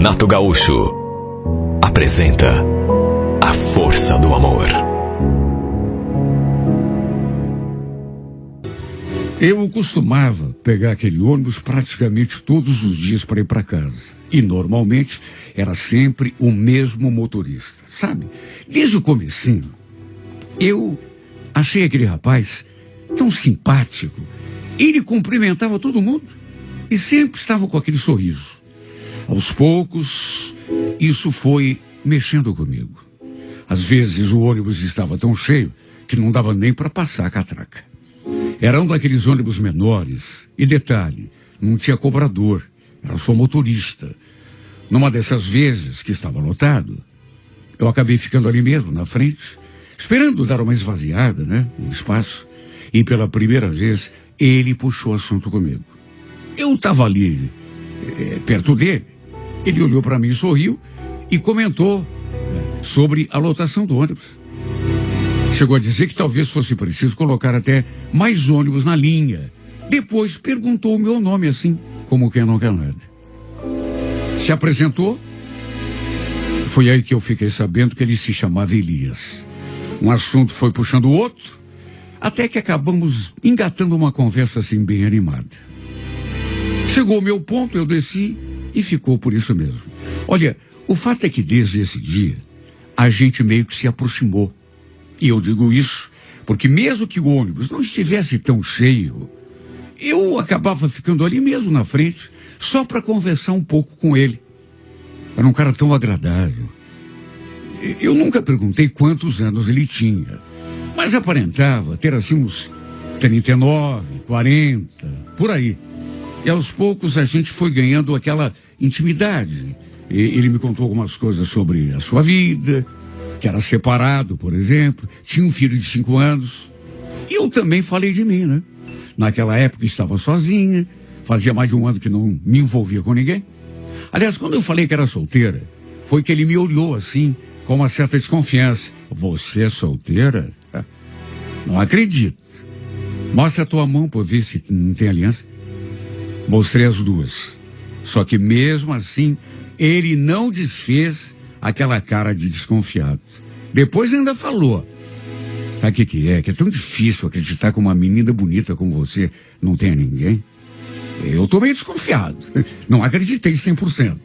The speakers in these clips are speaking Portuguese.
Renato Gaúcho apresenta A Força do Amor. Eu costumava pegar aquele ônibus praticamente todos os dias para ir para casa. E normalmente era sempre o mesmo motorista, sabe? Desde o comecinho, eu achei aquele rapaz tão simpático. Ele cumprimentava todo mundo e sempre estava com aquele sorriso. Aos poucos, isso foi mexendo comigo. Às vezes o ônibus estava tão cheio que não dava nem para passar a catraca. Era um daqueles ônibus menores. E detalhe, não tinha cobrador, era só motorista. Numa dessas vezes que estava lotado, eu acabei ficando ali mesmo, na frente, esperando dar uma esvaziada, um espaço. E pela primeira vez, ele puxou assunto comigo. Eu estava ali, perto dele. Ele olhou para mim, sorriu e comentou sobre a lotação do ônibus. Chegou a dizer que talvez fosse preciso colocar até mais ônibus na linha. Depois perguntou o meu nome assim, como quem não quer nada. Se apresentou. Foi aí que eu fiquei sabendo que ele se chamava Elias. Um assunto foi puxando o outro, até que acabamos engatando uma conversa assim bem animada. Chegou o meu ponto, eu desci e ficou por isso mesmo. Olha, o fato é que desde esse dia, a gente meio que se aproximou. E eu digo isso porque mesmo que o ônibus não estivesse tão cheio, eu acabava ficando ali mesmo na frente, só para conversar um pouco com ele. Era um cara tão agradável. Eu nunca perguntei quantos anos ele tinha, mas aparentava ter assim uns 39, 40, por aí. E aos poucos a gente foi ganhando aquela intimidade. Ele me contou algumas coisas sobre a sua vida, que era separado, por exemplo, tinha um filho de 5 anos. E eu também falei de mim, Naquela época estava sozinha, fazia mais de um ano que não me envolvia com ninguém. Aliás, quando eu falei que era solteira, foi que ele me olhou assim, com uma certa desconfiança. Você é solteira? Não acredito. Mostra a tua mão para ver se não tem aliança. Mostrei as duas. Só que mesmo assim, ele não desfez aquela cara de desconfiado. Depois ainda falou. Sabe o que é? Que é tão difícil acreditar que uma menina bonita como você não tenha ninguém. Eu tô meio desconfiado. Não acreditei 100%.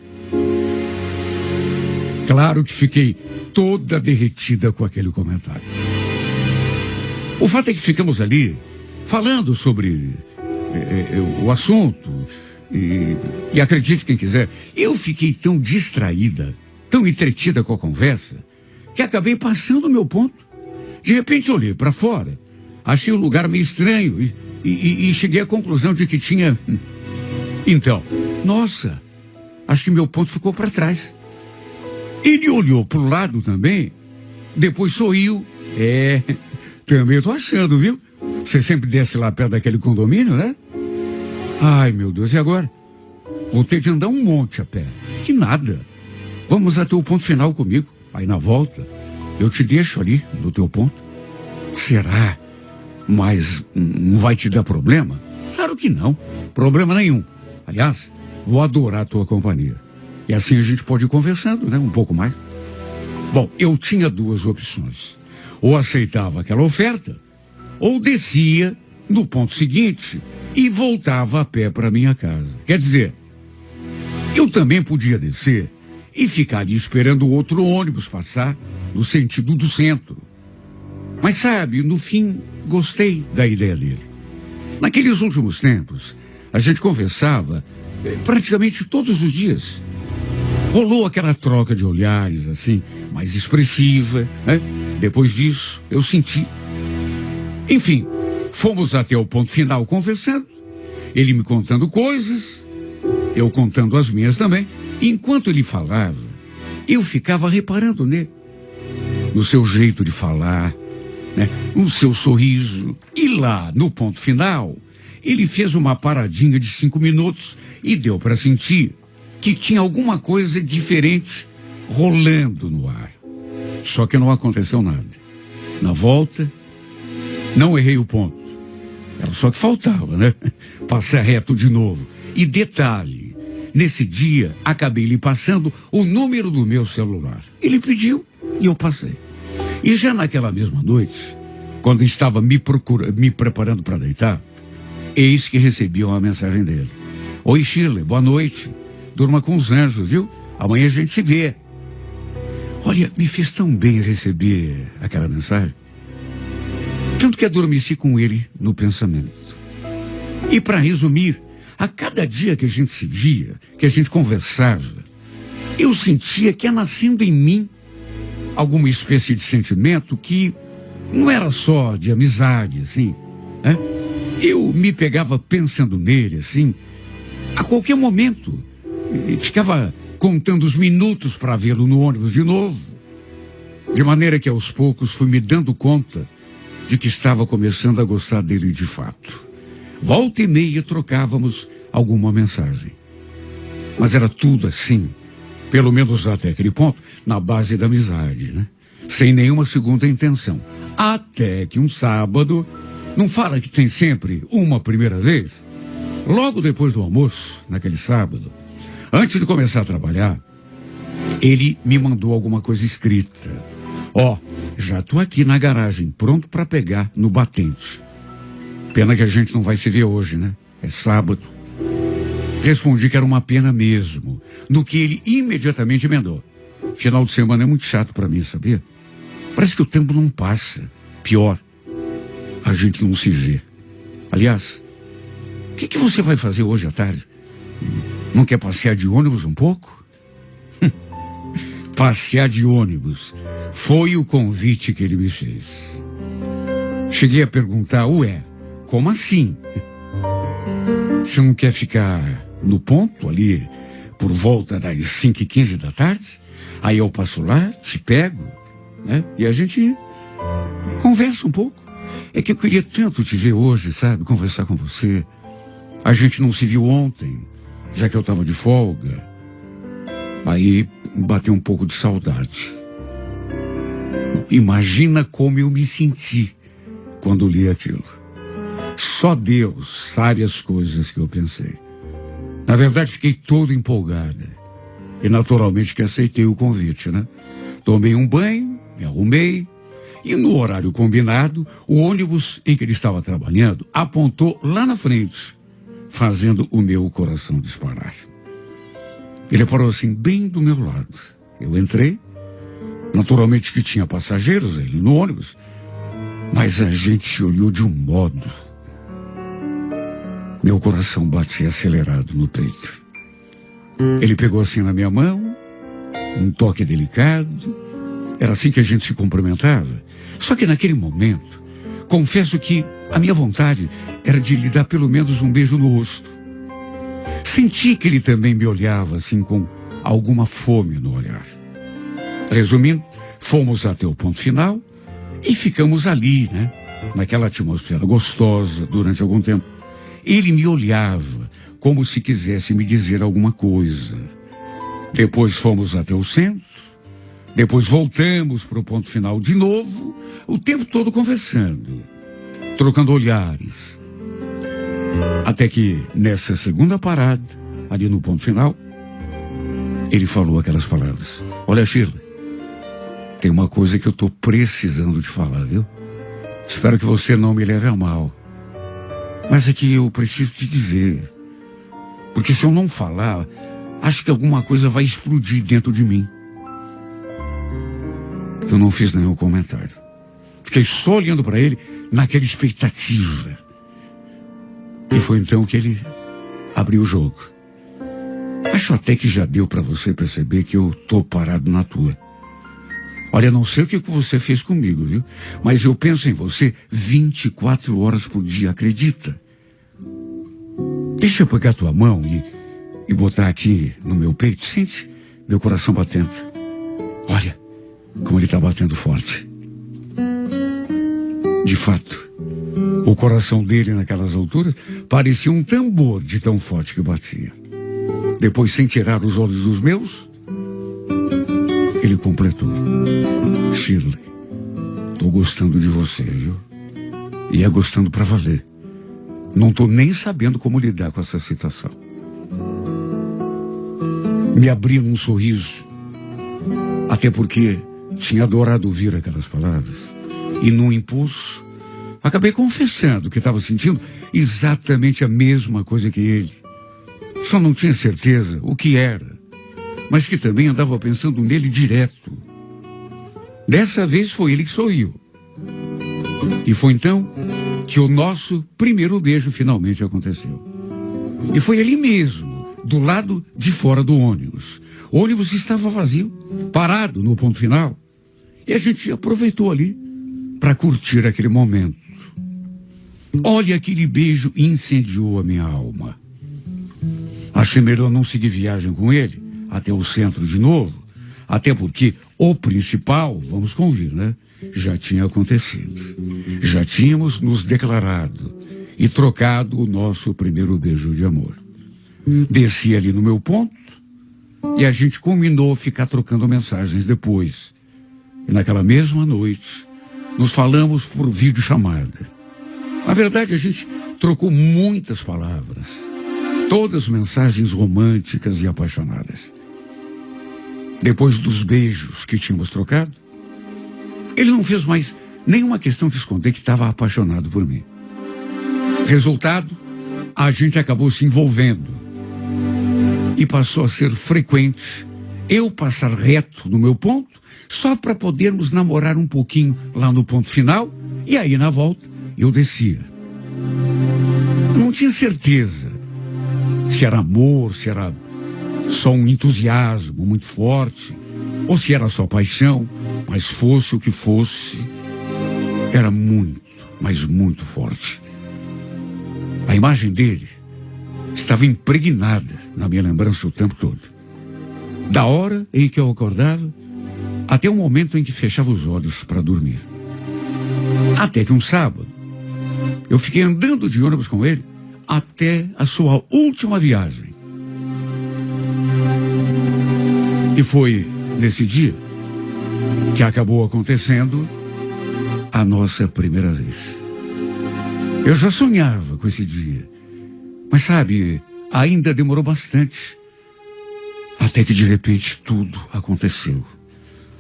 Claro que fiquei toda derretida com aquele comentário. O fato é que ficamos ali falando sobre o assunto e acredite quem quiser, eu fiquei tão distraída, tão entretida com a conversa, que acabei passando o meu ponto. De repente olhei para fora, achei o lugar meio estranho e cheguei à conclusão de que tinha... Então, nossa, acho que meu ponto ficou para trás. Ele olhou pro lado também, depois sorriu. Também eu tô achando, viu? Você sempre desce lá perto daquele condomínio, né? Ai, meu Deus, e agora? Vou ter que andar um monte a pé. Que nada. Vamos até o ponto final comigo. Aí na volta, eu te deixo ali no teu ponto. Será? Mas não vai te dar problema? Claro que não. Problema nenhum. Aliás, vou adorar a tua companhia. E assim a gente pode ir conversando, um pouco mais. Bom, eu tinha duas opções. Ou aceitava aquela oferta, ou descia no ponto seguinte e voltava a pé para minha casa. Quer dizer, eu também podia descer e ficar ali esperando outro ônibus passar no sentido do centro. Mas sabe, no fim, gostei da ideia dele. Naqueles últimos tempos, a gente conversava praticamente todos os dias. Rolou aquela troca de olhares, assim, mais expressiva, Depois disso, eu senti. Enfim, fomos até o ponto final conversando, ele me contando coisas, eu contando as minhas também. Enquanto ele falava, eu ficava reparando nele, no seu jeito de falar, no seu sorriso. E lá, no ponto final, ele fez uma paradinha de 5 minutos e deu para sentir que tinha alguma coisa diferente rolando no ar. Só que não aconteceu nada. Na volta, não errei o ponto. Era só que faltava, Passar reto de novo. E detalhe, nesse dia, acabei lhe passando o número do meu celular. Ele pediu e eu passei. E já naquela mesma noite, quando estava me preparando para deitar, eis que recebi uma mensagem dele. Oi, Shirley, boa noite. Durma com os anjos, viu? Amanhã a gente se vê. Olha, me fez tão bem receber aquela mensagem. Tanto que adormeci com ele no pensamento. E para resumir, a cada dia que a gente se via, que a gente conversava, eu sentia que ia nascendo em mim alguma espécie de sentimento que não era só de amizade, assim, né? Eu me pegava pensando nele, assim, a qualquer momento. E ficava contando os minutos para vê-lo no ônibus de novo. De maneira que aos poucos fui me dando conta de que estava começando a gostar dele de fato. Volta e meia trocávamos alguma mensagem. Mas era tudo assim, pelo menos até aquele ponto, na base da amizade, né? Sem nenhuma segunda intenção. Até que um sábado, não fala que tem sempre uma primeira vez? Logo depois do almoço, naquele sábado, antes de começar a trabalhar, ele me mandou alguma coisa escrita. Já tô aqui na garagem, pronto para pegar no batente. Pena que a gente não vai se ver hoje, né? É sábado. Respondi que era uma pena mesmo, no que ele imediatamente emendou. Final de semana é muito chato para mim, sabia? Parece que o tempo não passa. Pior, a gente não se vê. Aliás, o que você vai fazer hoje à tarde? Não quer passear de ônibus um pouco? Passear de ônibus foi o convite que ele me fez. Cheguei a perguntar, como assim? Você não quer ficar no ponto ali por volta das 5h15 da tarde? Aí eu passo lá, te pego, né? E a gente conversa um pouco. É que eu queria tanto te ver hoje, sabe? Conversar com você. A gente não se viu ontem, já que eu estava de folga. Aí bateu um pouco de saudade. Imagina como eu me senti quando li aquilo. Só Deus sabe as coisas que eu pensei. Na verdade, fiquei todo empolgada. E naturalmente que aceitei o convite, né? Tomei um banho, me arrumei. E no horário combinado, o ônibus em que ele estava trabalhando apontou lá na frente, fazendo o meu coração disparar. Ele parou assim, bem do meu lado. Eu entrei. Naturalmente que tinha passageiros ali no ônibus. Mas a gente se olhou de um modo. Meu coração batia acelerado no peito. Ele pegou assim na minha mão, um toque delicado. Era assim que a gente se cumprimentava. Só que naquele momento, confesso que a minha vontade era de lhe dar pelo menos um beijo no rosto. Senti que ele também me olhava assim com alguma fome no olhar. Resumindo, fomos até o ponto final e ficamos ali, né? Naquela atmosfera gostosa durante algum tempo. Ele me olhava como se quisesse me dizer alguma coisa. Depois fomos até o centro. Depois voltamos para o ponto final de novo, o tempo todo conversando, trocando olhares. Até que, nessa segunda parada, ali no ponto final, ele falou aquelas palavras. Olha, Shirley, tem uma coisa que eu estou precisando de falar, viu? Espero que você não me leve a mal. Mas é que eu preciso te dizer. Porque se eu não falar, acho que alguma coisa vai explodir dentro de mim. Eu não fiz nenhum comentário. Fiquei só olhando para ele naquela expectativa. E foi então que ele abriu o jogo. Acho até que já deu para você perceber que eu tô parado na tua. Olha, não sei o que você fez comigo, viu? Mas eu penso em você 24 horas por dia, acredita? Deixa eu pegar tua mão e botar aqui no meu peito. Sente meu coração batendo. Olha como ele está batendo forte. De fato, o coração dele naquelas alturas parecia um tambor de tão forte que batia. Depois, sem tirar os olhos dos meus, ele completou. Shirley, tô gostando de você, viu? E é gostando pra valer. Não tô nem sabendo como lidar com essa situação. me abria num sorriso, até porque tinha adorado ouvir aquelas palavras. E num impulso, acabei confessando que estava sentindo exatamente a mesma coisa que ele. Só não tinha certeza o que era, mas que também andava pensando nele direto. Dessa vez foi ele que sorriu. E foi então que o nosso primeiro beijo finalmente aconteceu. E foi ali mesmo, do lado de fora do ônibus. O ônibus estava vazio, parado no ponto final. E a gente aproveitou ali para curtir aquele momento. Olha, aquele beijo incendiou a minha alma. Achei melhor não seguir viagem com ele até o centro de novo, até porque o principal, vamos convir, né? Já tinha acontecido. Já tínhamos nos declarado e trocado o nosso primeiro beijo de amor. Desci ali no meu ponto e a gente combinou ficar trocando mensagens depois. E naquela mesma noite, nos falamos por videochamada. Na verdade, a gente trocou muitas palavras, todas mensagens românticas e apaixonadas. Depois dos beijos que tínhamos trocado, ele não fez mais nenhuma questão de esconder que estava apaixonado por mim. Resultado, a gente acabou se envolvendo. E passou a ser frequente eu passar reto no meu ponto, só para podermos namorar um pouquinho lá no ponto final, e aí na volta eu descia. Eu não tinha certeza se era amor, se era só um entusiasmo muito forte, ou se era só paixão, mas fosse o que fosse, era muito, mas muito forte. A imagem dele estava impregnada na minha lembrança o tempo todo. Da hora em que eu acordava, até o momento em que fechava os olhos para dormir. Até que um sábado, eu fiquei andando de ônibus com ele até a sua última viagem. E foi nesse dia que acabou acontecendo a nossa primeira vez. Eu já sonhava com esse dia, mas sabe, ainda demorou bastante. Até que de repente tudo aconteceu.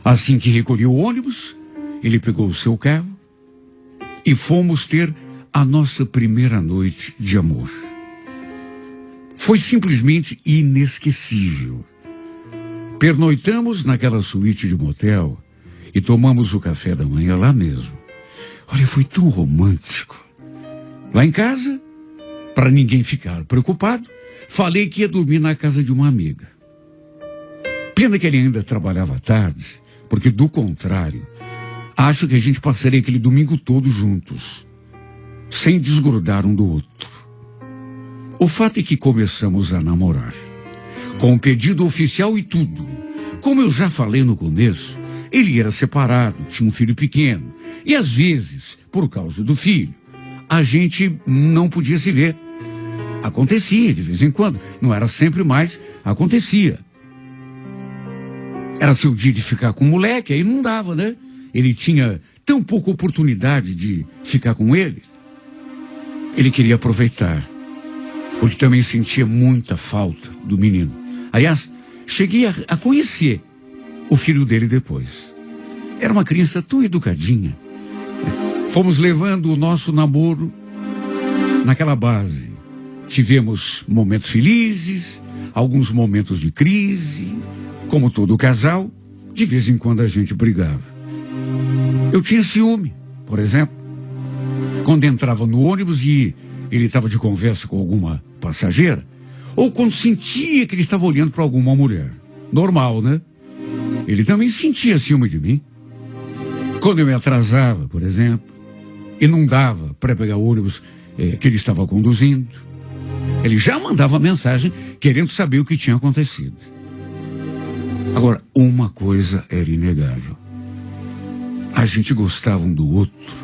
Assim que recolhi o ônibus, ele pegou o seu carro e fomos ter a nossa primeira noite de amor. Foi simplesmente inesquecível. Pernoitamos naquela suíte de motel e tomamos o café da manhã lá mesmo. Olha, foi tão romântico. Lá em casa, para ninguém ficar preocupado, falei que ia dormir na casa de uma amiga. Pena que ele ainda trabalhava à tarde, porque do contrário, acho que a gente passaria aquele domingo todo juntos, sem desgrudar um do outro. O fato é que começamos a namorar, com o pedido oficial e tudo. Como eu já falei no começo, ele era separado, tinha um filho pequeno, e às vezes, por causa do filho, a gente não podia se ver. Acontecia de vez em quando, não era sempre, mas acontecia. Era seu dia de ficar com o moleque, aí não dava, né? Ele tinha tão pouca oportunidade de ficar com ele. Ele queria aproveitar, porque também sentia muita falta do menino. Aliás, cheguei a conhecer o filho dele depois. Era uma criança tão educadinha. Fomos levando o nosso namoro naquela base. Tivemos momentos felizes, alguns momentos de crise. Como todo casal, de vez em quando a gente brigava. Eu tinha ciúme, por exemplo, quando entrava no ônibus e ele estava de conversa com alguma passageira, ou quando sentia que ele estava olhando para alguma mulher. Normal, né? Ele também sentia ciúme de mim. Quando eu me atrasava, por exemplo, e não dava para pegar o ônibus que ele estava conduzindo, ele já mandava mensagem querendo saber o que tinha acontecido. Agora, uma coisa era inegável. A gente gostava um do outro,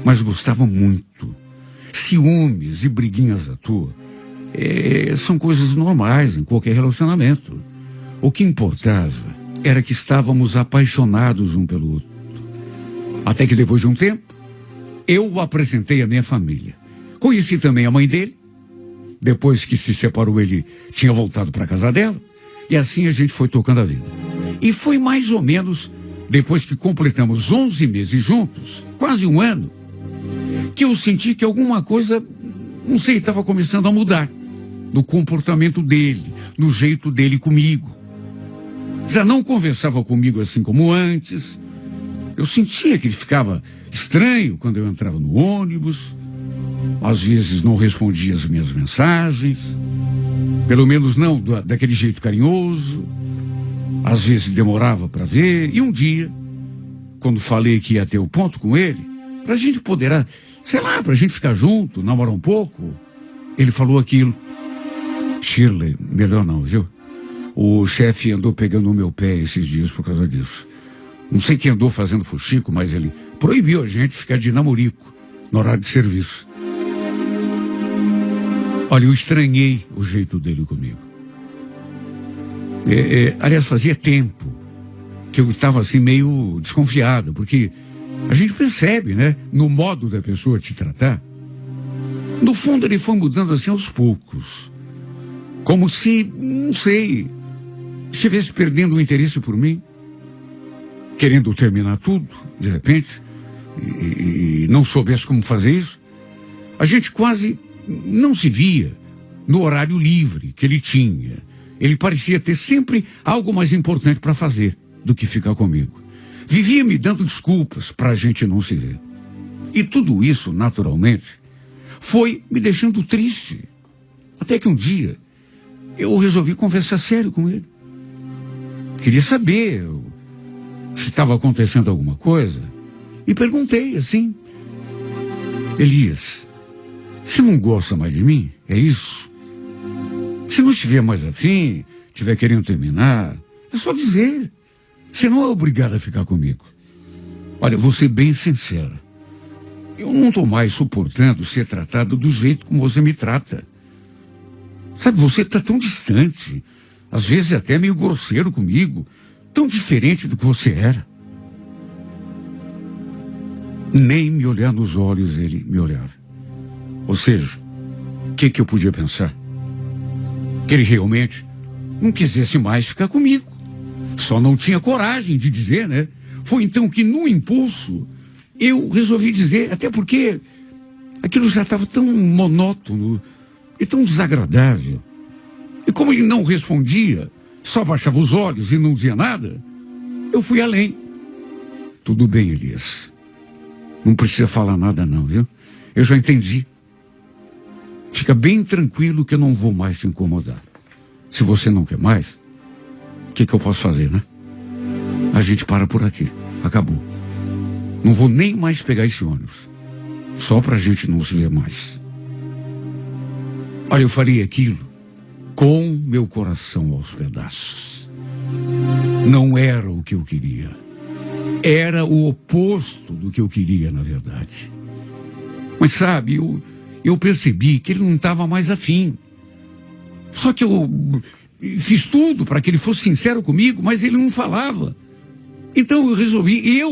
mas gostava muito. Ciúmes e briguinhas à toa são coisas normais em qualquer relacionamento. O que importava era que estávamos apaixonados um pelo outro. Até que depois de um tempo, eu o apresentei à minha família. Conheci também a mãe dele. Depois que se separou, ele tinha voltado para a casa dela. E assim a gente foi tocando a vida. E foi mais ou menos depois que completamos 11 meses juntos, quase um ano, que eu senti que alguma coisa, não sei, estava começando a mudar no comportamento dele, no jeito dele comigo. Já não conversava comigo assim como antes. Eu sentia que ele ficava estranho quando eu entrava no ônibus. Às vezes não respondia as minhas mensagens, pelo menos não daquele jeito carinhoso. Às vezes demorava para ver. E um dia, quando falei que ia ter o ponto com ele, pra gente poder, sei lá, pra gente ficar junto, namorar um pouco, ele falou aquilo: Shirley, melhor não, viu? O chefe andou pegando no meu pé esses dias por causa disso. Não sei quem andou fazendo fuxico, mas ele proibiu a gente ficar de namorico no horário de serviço. Olha, eu estranhei o jeito dele comigo. Aliás, fazia tempo que eu estava assim meio desconfiado, porque a gente percebe, né, no modo da pessoa te tratar. No fundo, ele foi mudando assim aos poucos. Como se, não sei, estivesse perdendo o interesse por mim, querendo terminar tudo, de repente, e não soubesse como fazer isso. A gente quase não se via no horário livre que ele tinha. Ele parecia ter sempre algo mais importante para fazer do que ficar comigo. Vivia me dando desculpas para a gente não se ver. E tudo isso, naturalmente, foi me deixando triste. Até que um dia, eu resolvi conversar sério com ele. Queria saber se estava acontecendo alguma coisa. E perguntei assim: Elias, você não gosta mais de mim? É isso? Se não estiver mais afim, estiver querendo terminar, é só dizer. Você não é obrigado a ficar comigo. Olha, vou ser bem sincero. Eu não estou mais suportando ser tratado do jeito como você me trata. Sabe, você está tão distante, às vezes até meio grosseiro comigo, tão diferente do que você era. Nem me olhar nos olhos ele me olhava. Ou seja, o que eu podia pensar? Que ele realmente não quisesse mais ficar comigo. Só não tinha coragem de dizer, né? Foi então que, no impulso, eu resolvi dizer, até porque aquilo já estava tão monótono e tão desagradável. E como ele não respondia, só baixava os olhos e não dizia nada, eu fui além. Tudo bem, Elias. Não precisa falar nada não, viu? Eu já entendi. Fica bem tranquilo que eu não vou mais te incomodar. Se você não quer mais, o que eu posso fazer, né? A gente para por aqui. Acabou. Não vou nem mais pegar esse ônibus. Só pra gente não se ver mais. Olha, eu falei aquilo com meu coração aos pedaços. Não era o que eu queria. Era o oposto do que eu queria, na verdade. Mas sabe, eu percebi que ele não estava mais afim. Só que eu fiz tudo para que ele fosse sincero comigo, mas ele não falava. Então eu resolvi,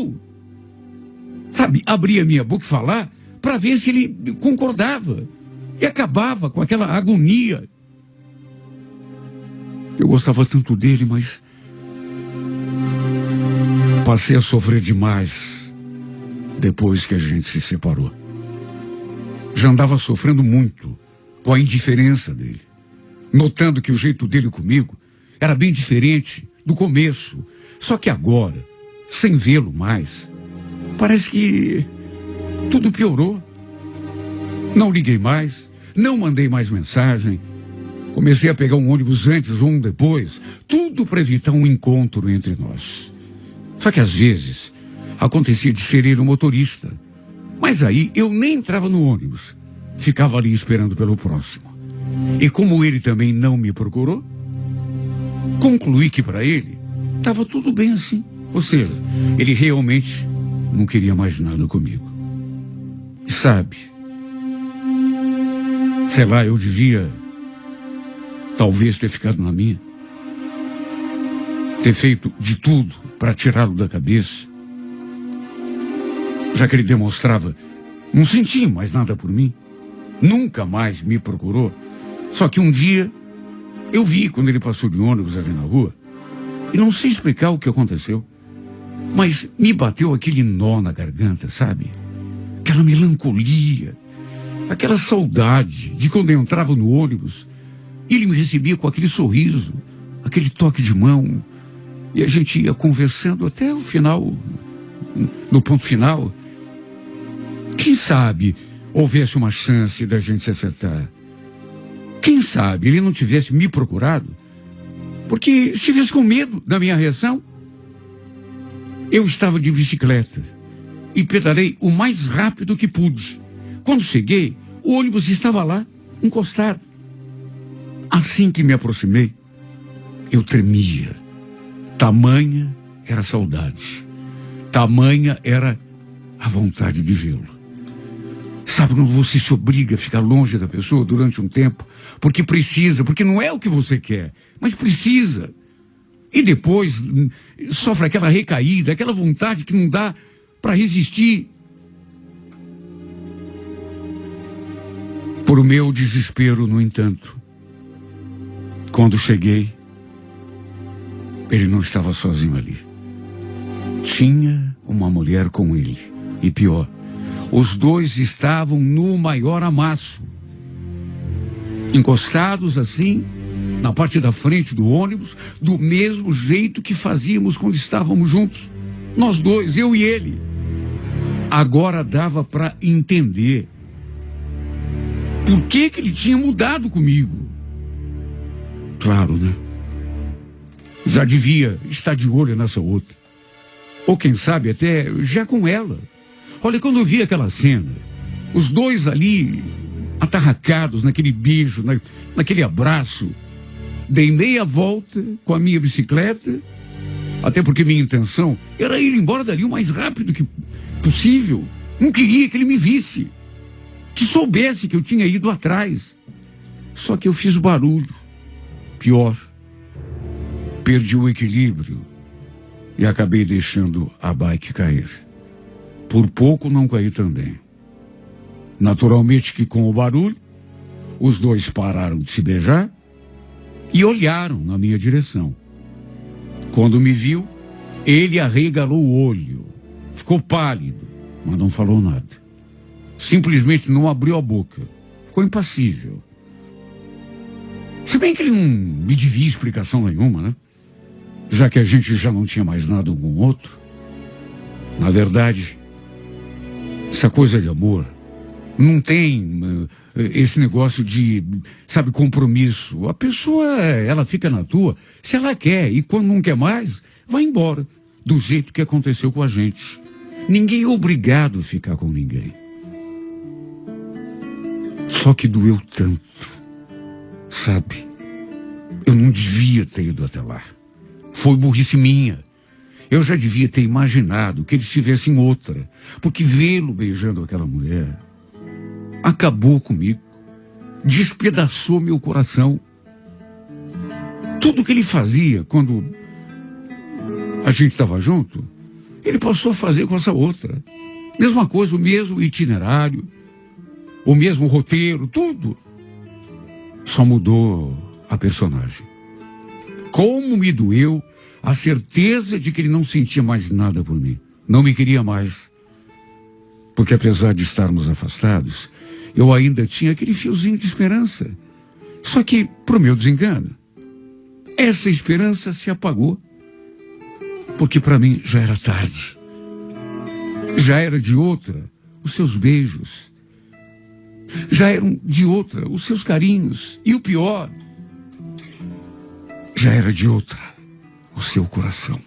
abrir a minha boca e falar para ver se ele concordava. E acabava com aquela agonia. Eu gostava tanto dele, mas passei a sofrer demais depois que a gente se separou. Já andava sofrendo muito com a indiferença dele, notando que o jeito dele comigo era bem diferente do começo. Só que agora, sem vê-lo mais, parece que tudo piorou. Não liguei mais, não mandei mais mensagem. Comecei a pegar um ônibus antes ou um depois, tudo para evitar um encontro entre nós. Só que às vezes acontecia de ser ele o motorista. Mas aí eu nem entrava no ônibus, ficava ali esperando pelo próximo. E como ele também não me procurou, concluí que para ele estava tudo bem assim. Ou seja, ele realmente não queria mais nada comigo. E sabe, sei lá, eu devia talvez ter ficado na minha, ter feito de tudo para tirá-lo da cabeça, já que ele demonstrava não sentia mais nada por mim, nunca mais me procurou. Só que um dia Eu vi quando ele passou de ônibus ali na rua e não sei explicar o que aconteceu, mas me bateu aquele nó na garganta, sabe? Aquela melancolia, aquela saudade de quando eu entrava no ônibus. Ele me recebia com aquele sorriso, aquele toque de mão, e a gente ia conversando até o final, no ponto final. Quem sabe houvesse uma chance da gente se acertar. Quem sabe ele não tivesse me procurado, porque estivesse com medo da minha reação. Eu estava de bicicleta e pedalei o mais rápido que pude. Quando cheguei, o ônibus estava lá, encostado. Assim que me aproximei, eu tremia. Tamanha era a saudade. Tamanha era a vontade de vê-lo. Sabe quando você se obriga a ficar longe da pessoa durante um tempo, porque precisa, porque não é o que você quer, mas precisa. E depois sofre aquela recaída, aquela vontade que não dá para resistir. Por meu desespero, no entanto, quando cheguei, ele não estava sozinho ali. Tinha uma mulher com ele. E pior, os dois estavam no maior amasso. Encostados assim, na parte da frente do ônibus, do mesmo jeito que fazíamos quando estávamos juntos. Nós dois, eu e ele. Agora dava para entender por que ele tinha mudado comigo. Claro, né? Já devia estar de olho nessa outra. Ou quem sabe até já com ela. Olha, quando eu vi aquela cena, os dois ali atarracados naquele beijo, naquele abraço, dei meia volta com a minha bicicleta, até porque minha intenção era ir embora dali o mais rápido que possível. Não queria que ele me visse, que soubesse que eu tinha ido atrás. Só que eu fiz barulho. Pior, perdi o equilíbrio e acabei deixando a bike cair. Por pouco não caí também. Naturalmente que com o barulho, os dois pararam de se beijar e olharam na minha direção. Quando me viu, ele arregalou o olho, ficou pálido, mas não falou nada. Simplesmente não abriu a boca, ficou impassível. Se bem que ele não me devia explicação nenhuma, né? Já que a gente já não tinha mais nada um com o outro. Na verdade, essa coisa de amor não tem esse negócio de, sabe, compromisso. A pessoa, ela fica na tua se ela quer, e quando não quer mais, vai embora, do jeito que aconteceu com a gente. Ninguém é obrigado a ficar com ninguém. Só que doeu tanto, sabe? Eu não devia ter ido até lá. Foi burrice minha. Eu já devia ter imaginado que ele estivesse em outra, porque vê-lo beijando aquela mulher acabou comigo, despedaçou meu coração. Tudo que ele fazia quando a gente estava junto, ele passou a fazer com essa outra. Mesma coisa, o mesmo itinerário, o mesmo roteiro, tudo. Só mudou a personagem. Como me doeu a certeza de que ele não sentia mais nada por mim. Não me queria mais. Porque apesar de estarmos afastados, eu ainda tinha aquele fiozinho de esperança. Só que, pro meu desengano, essa esperança se apagou. Porque para mim já era tarde. Já era de outra os seus beijos. Já eram de outra os seus carinhos. E o pior, já era de outra o seu coração.